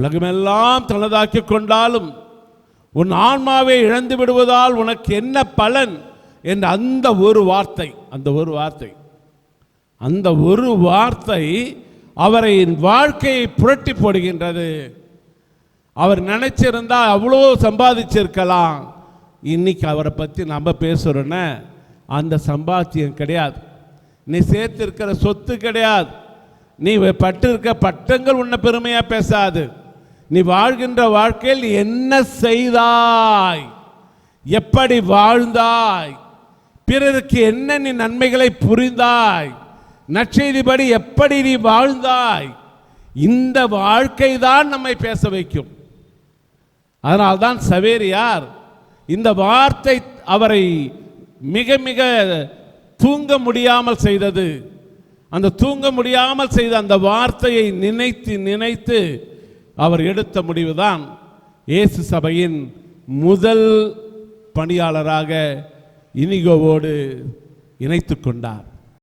உலகமெல்லாம் தனதாக்கி கொண்டாலும் உன் ஆன்மாவை இழந்து விடுவதால் உனக்கு என்ன பலன் என்ற அந்த ஒரு வார்த்தை அவரை வாழ்க்கையை புரட்டி போடுகின்றது. அவர் நினைச்சிருந்தா அவ்வளோ சம்பாதிச்சிருக்கலாம். இன்னைக்கு அவரை பற்றி நம்ம பேசுகிறோன்னா அந்த சம்பாத்தியம் கிடையாது, நீ சேர்த்திருக்கிற சொத்து கிடையாது, நீ பட்டிருக்க பட்டங்கள் உன்னை பெருமையாக பேசாது. நீ வாழ்கின்ற வாழ்க்கையில் என்ன செய்தாய், எப்படி வாழ்ந்தாய், பிறருக்கு என்ன நீ நன்மைகளை புரிந்தாய், நற்செய்திபடி எப்படி நீ வாழ்ந்தாய், இந்த வாழ்க்கை தான் நம்மை பேச வைக்கும். அதனால்தான் சவேரியார் இந்த வார்த்தை அவரை மிக மிக தூங்க முடியாமல் செய்தது. அந்த தூங்க முடியாமல் செய்த அந்த வார்த்தையை நினைத்து நினைத்து அவர் எடுத்த முடிவுதான் இயேசு சபையின் முதல் பணியாளராக இனிகோவோடு இணைத்து கொண்டார்.